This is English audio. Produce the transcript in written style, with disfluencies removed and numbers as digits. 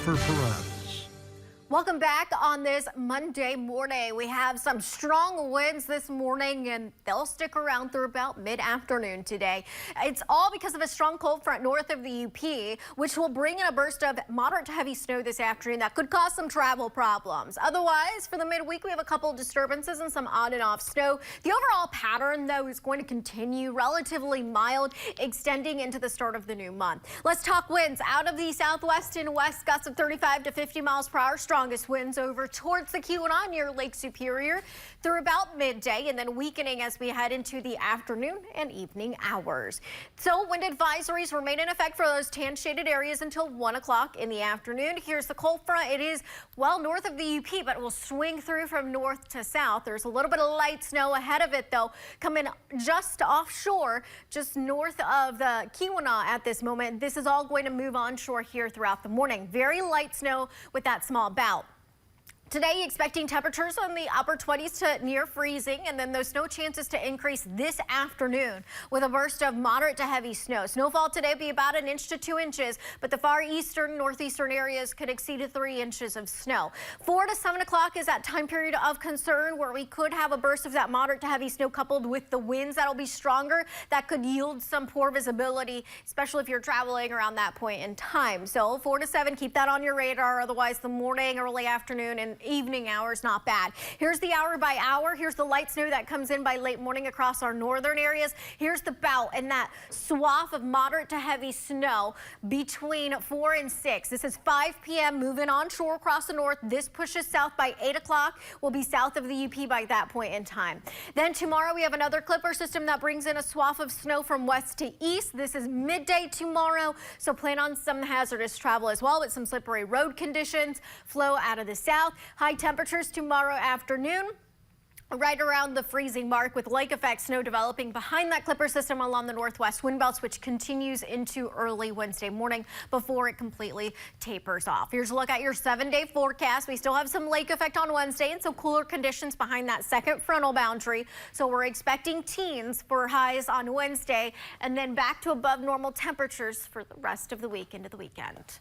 Jennifer Perez. Welcome back on this Monday morning. We have some strong winds this morning and they'll stick around through about mid-afternoon today. It's all because of a strong cold front north of the UP, which will bring in a burst of moderate to heavy snow this afternoon that could cause some travel problems. Otherwise, for the midweek, we have a couple of disturbances and some on and off snow. The overall pattern, though, is going to continue relatively mild, extending into the start of the new month. Let's talk winds out of the southwest and west, gusts of 35 to 50 miles per hour. Strongest winds over towards the Keweenaw near Lake Superior through about midday and then weakening as we head into the afternoon and evening hours. So wind advisories remain in effect for those tan shaded areas until 1 o'clock in the afternoon. Here's the cold front. It is well north of the UP, but it will swing through from north to south. There's a little bit of light snow ahead of it, though, coming just offshore, just north of the Keweenaw at this moment. This is all going to move onshore here throughout the morning. Very light snow with that small bout. Today, expecting temperatures on the upper 20s to near freezing, and then those snow chances to increase this afternoon with a burst of moderate to heavy snow. Snowfall today will be about 1 inch to 2 inches, but the far eastern, northeastern areas could exceed 3 inches of snow. 4 to 7 o'clock is that time period of concern where we could have a burst of that moderate to heavy snow coupled with the winds that'll be stronger. That could yield some poor visibility, especially if you're traveling around that point in time. So 4 to 7, keep that on your radar. Otherwise, the morning, early afternoon, and evening hours, not bad. Here's the hour by hour. Here's the light snow that comes in by late morning across our northern areas. Here's the bout and that swath of moderate to heavy snow between 4 and 6. This is 5 p.m. moving onshore across the north. This pushes south by 8 o'clock. We'll be south of the UP by that point in time. Then tomorrow we have another clipper system that brings in a swath of snow from west to east. This is midday tomorrow, so plan on some hazardous travel as well with some slippery road conditions. Flow out of the south. High temperatures tomorrow afternoon, right around the freezing mark with lake effect snow developing behind that clipper system along the northwest wind belts, which continues into early Wednesday morning before it completely tapers off. Here's a look at your 7-day forecast. We still have some lake effect on Wednesday and some cooler conditions behind that second frontal boundary. So we're expecting teens for highs on Wednesday and then back to above normal temperatures for the rest of the week into the weekend.